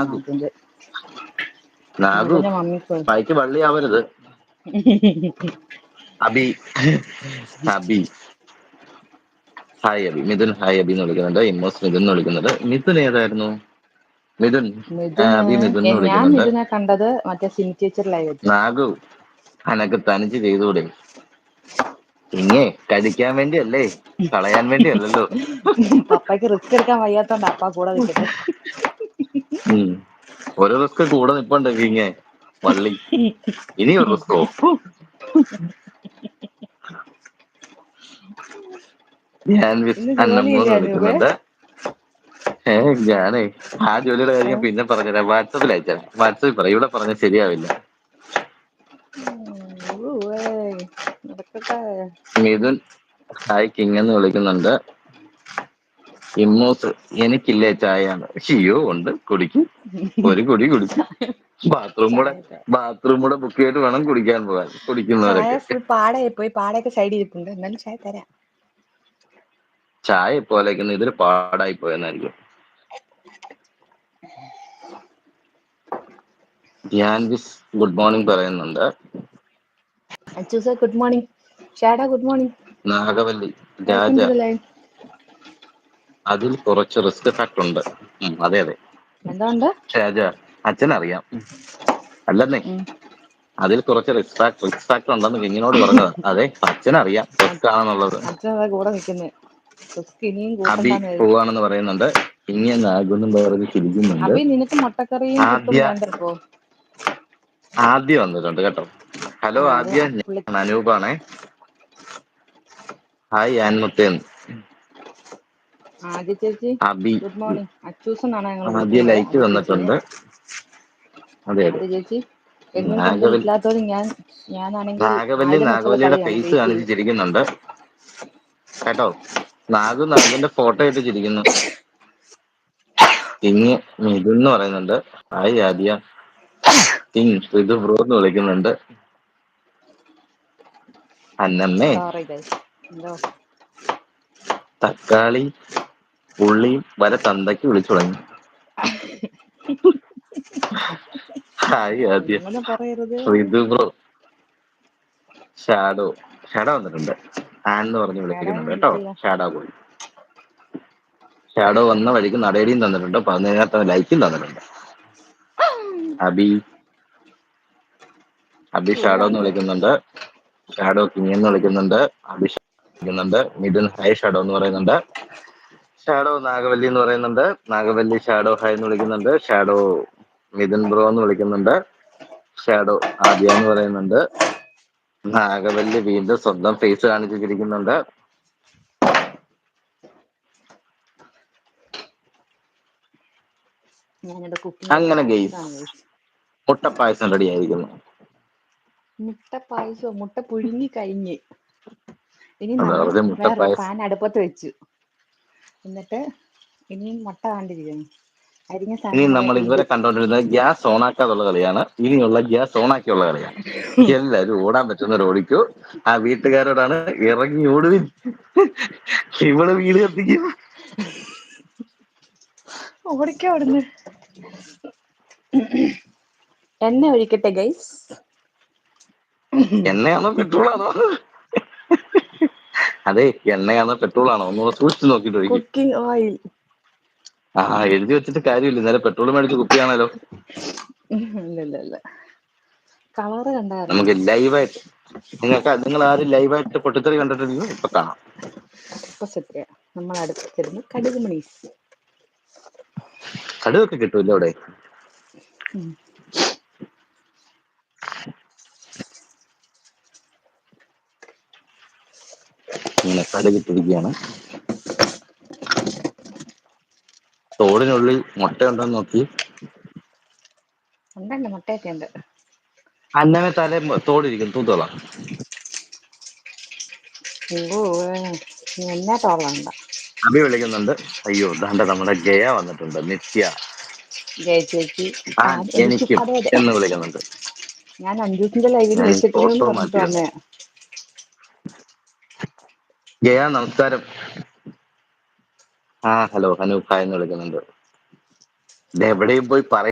നാഗു. നാഗു നാഗുന്റെ മമ്മിക്ക് വായിക്ക് വള്ളിയാവരുത്. Abi. Abi hi Abi. Mithun hi Abi എന്ന് വിളിക്കുന്നുണ്ട്. ഇമ്മോസ് മിഥുൻ എന്ന് വിളിക്കുന്നുണ്ട്. മിഥുൻ ഏതായിരുന്നു? മിഥുൻ മിഥുന് അബി മിഥുൻ എന്ന് ഞാൻ വിളിക്കുന്നുണ്ട്. മിഥുനെ കണ്ടത് മറ്റേ സിനി ടീച്ചർ ലൈവ് വെച്ച്. നാഗു അനക്ക് തനിച്ച് ചെയ്തുകൂടെ? ഇങ്ങേ കഴിക്കാൻ വേണ്ടിയല്ലേ, കളയാൻ വേണ്ടിയല്ലല്ലോ. പപ്പയ്ക്ക് റിസ്ക് എടുക്കാൻ വയ്യാത്തോണ്ട് അപ്പ കൂടെ നിൽക്കുന്നത്. ഒരു റിസ്ക് കൂടെ നിപ്പുണ്ട് ഇങ്ങേ വള്ളി. ഇനി ഒരു റിസ്കോ? ഞാൻ ഇന്ന് അന്നമ്മൂന്ന് ജോലിയില്ലേ അനൂപേ? വിളിക്കുന്നുണ്ട്. ഞാനേ ആ ജോലിയുടെ കാര്യം പിന്നെ പറഞ്ഞുതരാം. വാട്സപ്പിൽ അയച്ചുതരാം. വാട്സപ്പിൽ പറ, ഇവിടെ പറഞ്ഞ ശരിയാവില്ല. നടക്കട്ടെ. മിഥുൻ ഹായ് കിങ് എന്ന് വിളിക്കുന്നുണ്ട്. ഇമ്മൂസ് എനിക്കില്ലേ ചായയാണ്. ഷിയോ ഉണ്ട്, കുടിക്കും. ഒരു കുടി കുടിക്കും. ബാത്റൂം കൂടെ ബുക്ക് ചെയ്തിട്ട് വേണം കുടിക്കാൻ പോകാൻ. ചായ കുടിക്കുന്നവരൊക്കെ ഫുൾ പാടയായി പോയി. പാടയൊക്കെ സൈഡിൽ ഇരിപ്പുണ്ട്. എന്നാലും ചായ തരാം. ചായ പോലേക്കുന്ന ഇതിൽ പാടായി പോയെന്നായിരിക്കും. ധ്യാൻവിസ് ഗുഡ് മോർണിംഗ് പറയുന്നുണ്ട്. അച്ചൂസ ഗുഡ് മോർണിംഗ്. ഷാഡ good morning. Nagavalli welcome Raja. To the line. അതിൽ കുറച്ച് റിസ്ക് ഫാക്ടർ ഉണ്ട്. അതെ അതെ എന്താ ഉണ്ട്? രാജ, അച്ഛനറിയാം. അല്ലെന്നേ, അതിൽ കുറച്ച് റിസ്ക് ഫാക്ടർ ഉണ്ടെന്ന് കിങ്ങിനോട് പറഞ്ഞതാ. അതെ അച്ഛനറിയാം റിസ്ക് ആണെന്നുള്ളത്. അച്ഛൻ കൂടെ നിൽക്കുന്നത്. റിസ്ക് ഇനിയും അബി കൂട്ടണ്ടെന്ന് കരുതി. പോവാണെന്ന് പറയുന്നുണ്ട്. ഇങ്ങനെ നാഗൊന്നും പറഞ്ഞ് ചിരിക്കുന്നുണ്ട്. അബി നിനക്ക് മുട്ടക്കറിയും പുട്ടും ആദ്യ വേണ്ടപ്പോ? ആദ്യ വന്നിട്ടുണ്ട് കേട്ടോ. ഹലോ അത് ആദ്യ, പുള്ളി. ഞാൻ അനൂപാണേ. ഹായ് ആൻമുത്തേൻ. ആദ്യ ചേച്ചി അബി ഗുഡ് മോർണിംഗ്. അച്ചൂസ് എന്നാണ് ഞങ്ങൾ ആദ്യ വിളിക്കുന്നത്. ലൈക്ക് ആദ്യ ചേച്ചിയെ. തന്നിട്ടുണ്ട്. അതെ അതെ. ആദ്യ ചേച്ചി എന്നും കുറച്ച് നാഗവല്ലി വീട്ടിലാത്തോണ്ട് ഞാനാണെങ്കിൽ നാഗവല്ലി 1000 വച്ചുള്ള നാഗവല്ലിയുടെ കളിയാണ് ഫേസ് വെയിറ്റ് കാണിച്ച് ചെയ്ത്. ചിരിക്കുന്നുണ്ട് കേട്ടോ. നാഗുന്റെ ഫോട്ടോ ഇട്ട് ചിരിക്കുന്നു. കിങ് മിഥുൻ എന്ന് പറയുന്നുണ്ട്. ഹായ് ആദ്യ. കിങ് ഇത് ബ്രോ എന്ന് വിളിക്കുന്നുണ്ട്. അന്നമ്മേ സോറി ഗൈസ്. എന്തോ തക്കാളി ഉള്ളിയും വരെ തന്തയ്ക്ക് വിളിച്ചു തുടങ്ങി. ഹായ് ആദ്യ. അങ്ങനെ പറയരുത്. ഇത് ബ്രോ. ഷാഡോ വന്നിട്ടുണ്ട്. ആന്ന് പറഞ്ഞ് വിളിക്കുന്നുണ്ട് കേട്ടോ. ഷാഡോ പോയി. ഷാഡോ വന്ന വഴിക്ക് നടേടിയും തന്നിട്ടുണ്ട്. 17 ലൈക്കും തന്നിട്ടുണ്ട്. അബി ഷാഡോ എന്ന് വിളിക്കുന്നുണ്ട്. ഷാഡോ കിങ് എന്ന് വിളിക്കുന്നുണ്ട്. അബി വിളിക്കുന്നുണ്ട്. മിഥുൻ ഹായ് ഷാഡോ എന്ന് പറയുന്നുണ്ട്. ഷാഡോ നാഗവല്ലി എന്ന് പറയുന്നുണ്ട്. നാഗവല്ലി ഷാഡോ ഹായ് എന്ന് വിളിക്കുന്നുണ്ട്. ഷാഡോ മിഥുൻ ബ്രോ എന്ന് വിളിക്കുന്നുണ്ട്. ഷാഡോ ആദ്യ എന്ന് പറയുന്നുണ്ട്. നാഗവല്ലി വീണ്ടും സ്വന്തം ഫേസ് കാണിച്ചിരിക്കുന്നുണ്ട്. ഞാനിവിടെ കുക്കിംഗ് അങ്ങനെ ഗെയ്സ് തിരക്കിലാണ് ഗൈസ്. മുട്ടപ്പായസം റെഡി ആയിരിക്കുന്നു. മുട്ട പായസോ? മുട്ട പുഴുങ്ങി കഴിഞ്ഞ്. ഇനി അതെ, നമ്മൾ വെറുതെ വേറൊരു മുട്ടപ്പായസം. പാൻ അടുപ്പത്ത് വെച്ചു. എന്നിട്ട് ഇനിയും മുട്ട കണ്ടിരിക്കുന്നു. അരിഞ്ഞ ഇനി സാധനങ്ങളൊക്കെ നമ്മൾ ഇടും. ഇതുവരെ കണ്ടോണ്ടിരുന്നത് ഗ്യാസ് ഓണാക്കാതുള്ള കളിയാണ്. ഇനിയുള്ള ഗ്യാസ് ഓണാക്കിയുള്ള കളിയാണ്. എല്ലാരും ഓടാൻ പറ്റുന്നവർ ഓടിക്കൂ. ആ വീട്ടുകാരോടാണ് ഇറങ്ങി ഓടുവിൻ. ഇവള് വീട് കത്തിക്കും. ഓടിക്കോ അവിടുന്ന്. എണ്ണ ഒഴിക്കട്ടെ ഗൈസ്. എണ്ണയാണോ പെട്രോളാണോ? അതെ, എണ്ണയാണോ പെട്രോളാണോ ഒന്നുകൂടെ സൂക്ഷിച്ചു നോക്കിട്ട് ഒഴിക്കും. Cooking oil. എഴുതി വെച്ചിട്ട് കാര്യമില്ല. നേരെ പെട്രോൾ മേടിച്ച് കുപ്പിയാണല്ലോ. ഇല്ല കളറ് കണ്ടായിരുന്നു. നമുക്ക് ലൈവായിട്ട് നിങ്ങൾ ആരും ലൈവായിട്ട് പൊട്ടിത്തെറി കണ്ടിട്ടുണ്ടെങ്കിൽ ഇപ്പൊ കാണാം. ഇപ്പൊ സെറ്റ്. നമ്മൾ അടുത്തിരുന്ന് കടുക് മണീസ്. കടുകൊക്കെ കിട്ടൂല്ലോ അവിടെ. ഇങ്ങനെ കടുകിട്ടിരിക്കുകയാണ്. തോടിനുള്ളിൽ മുട്ടയുണ്ടോന്ന് നോക്കി. ഉണ്ടല്ലോ, മുട്ടയൊക്കെ ഉണ്ട്. അന്നമേ തലേ തോടിരിക്കുന്നു, തൂത്തോളാം. എന്നാ തോന്നണ്ട. അഭി വിളിക്കുന്നുണ്ട്. അയ്യോ ദാണ്ട നമ്മുടെ ജയ വന്നിട്ടുണ്ട്. നിത്യ ജയചേച്ചി എനിക്കും അതെ എന്ന് വിളിക്കുന്നുണ്ട്. ഞാൻ അഞ്ജൂസിന്റെ ലൈവിൽ ഞാൻ വിളിച്ചിട്ടുണ്ടെന്ന് ഫോട്ടോ പറഞ്ഞിട്ട് മാറ്റിയത്. വന്നേ. ജയ നമസ്കാരം. ഹലോ ഹനൂഫ് ഹായ് എന്ന് വിളിക്കുന്നുണ്ട്. എവിടെയും പോയി പറ